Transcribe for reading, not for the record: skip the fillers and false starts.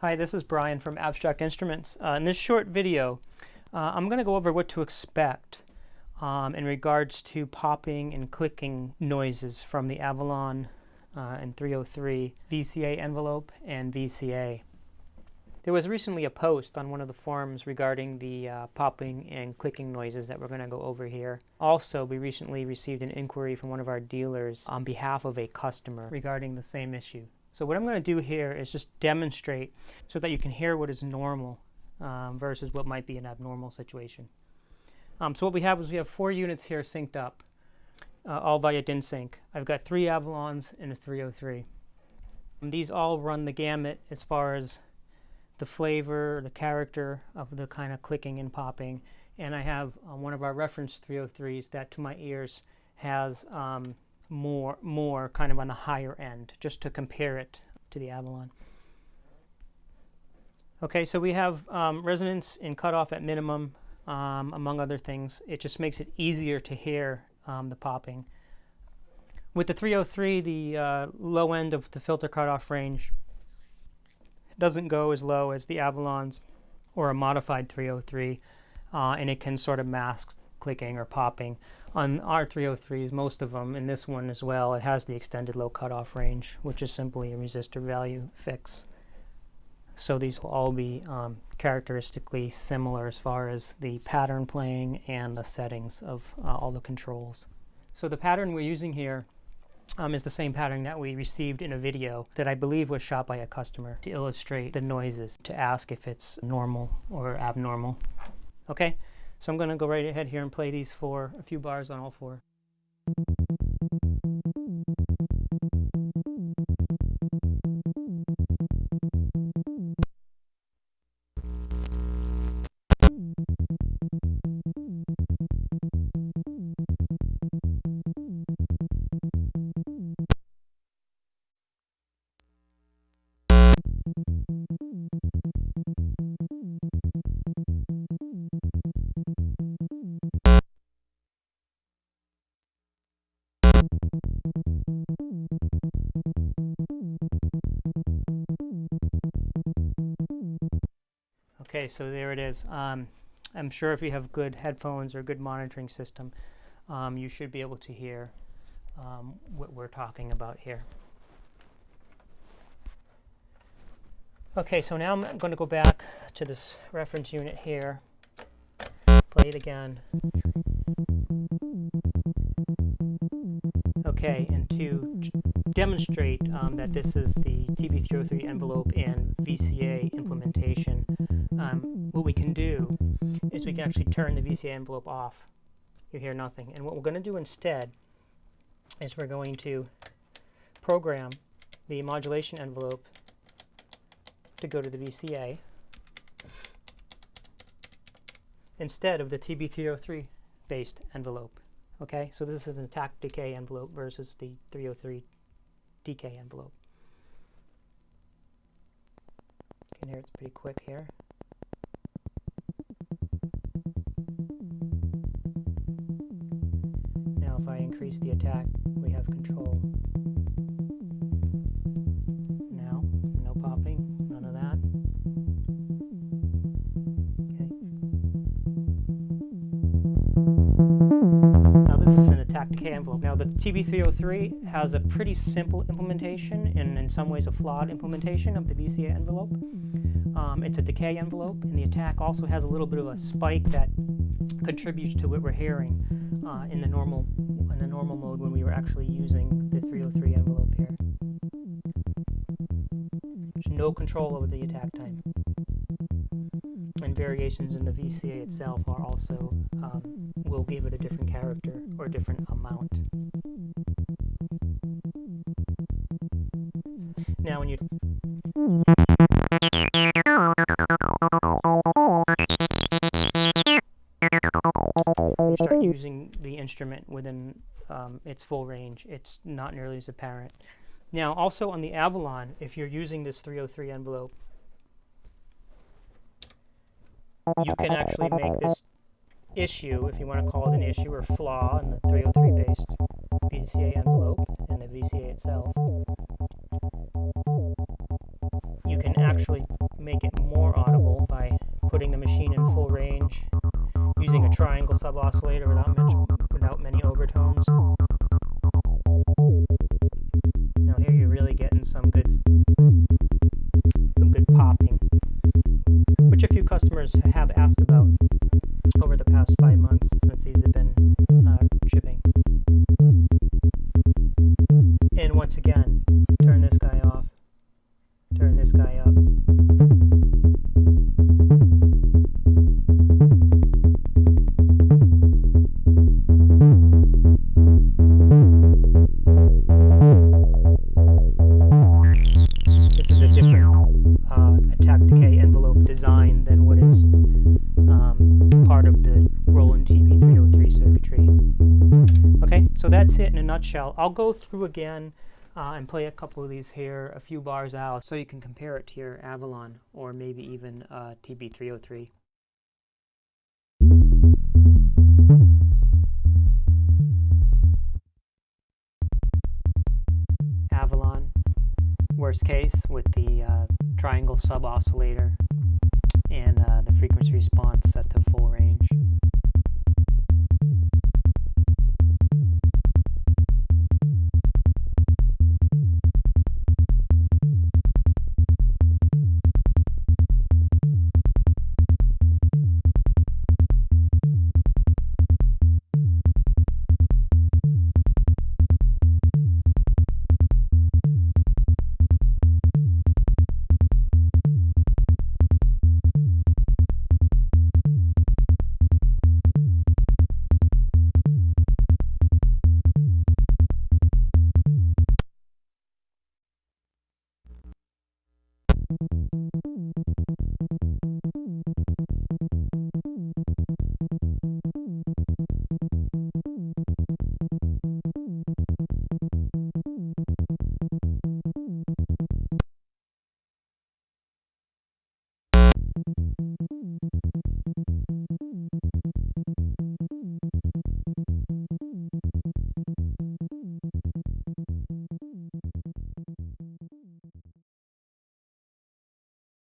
Hi, this is Brian from Abstrakt Instruments. In this short video, I'm going to go over what to expect in regards to popping and clicking noises from the Avalon and 303 VCA envelope and VCA. There was recently a post on one of the forums regarding the popping and clicking noises that we're going to go over here. Also, we recently received an inquiry from one of our dealers on behalf of a customer regarding the same issue. So what I'm going to do here is just demonstrate so that you can hear what is normal versus what might be an abnormal situation. So what we have is we have 4 units here synced up, all via DIN sync. I've got 3 Avalons and a 303. And these all run the gamut as far as the flavor, the character of the kind of clicking and popping. And I have one of our reference 303s that to my ears has more kind of on the higher end, just to compare it to the Avalon. Okay, so we have resonance and cutoff at minimum, among other things. It just makes it easier to hear the popping. With the 303, the low end of the filter cutoff range doesn't go as low as the Avalons or a modified 303, and it can sort of mask clicking or popping. On our 303s, most of them, and this one as well, it has the extended low cutoff range, which is simply a resistor value fix. So these will all be characteristically similar as far as the pattern playing and the settings of all the controls. So the pattern we're using here is the same pattern that we received in a video that I believe was shot by a customer to illustrate the noises, to ask if it's normal or abnormal. Okay, so I'm going to go right ahead here and play these for a few bars on all 4. Okay, so there it is. I'm sure if you have good headphones or a good monitoring system, you should be able to hear what we're talking about here. Okay, so now I'm going to go back to this reference unit here, play it again. Okay, and to demonstrate that this is the TB303 envelope and VCA implementation, what we can do is we can actually turn the VCA envelope off. You hear nothing. And what we're going to do instead is we're going to program the modulation envelope to go to the VCA instead of the TB303 based envelope. Okay, so this is an attack decay envelope versus the 303 decay envelope. You can hear it's pretty quick here. Now if I increase the attack, we have control. Now, no popping, none of that. Decay envelope. Now the TB303 has a pretty simple implementation and in some ways a flawed implementation of the VCA envelope. It's a decay envelope, and the attack also has a little bit of a spike that contributes to what we're hearing in the normal mode when we were actually using the 303 envelope here. There's no control over the attack time. And variations in the VCA itself are also will give it a different character or a different amount. Now when you start using the instrument within its full range, it's not nearly as apparent. Now also on the Avalon, if you're using this 303 envelope, you can actually make this issue, if you want to call it an issue or flaw, in the 303 based VCA envelope and the VCA itself. You can actually make it more audible by putting the machine in full range, using a triangle sub-oscillator without many overtones. Now here you're really getting some good popping, which a few customers have asked about over the past 5 months since these have been shipping. And once again, turn this guy off, turn this guy up. This is a different attack decay envelope design than what is part of the Roland TB303 circuitry. Okay, so that's it in a nutshell. I'll go through again and play a couple of these here, a few bars out, so you can compare it to your Avalon or maybe even TB303. Avalon, worst case, with the triangle sub-oscillator and the frequency response set to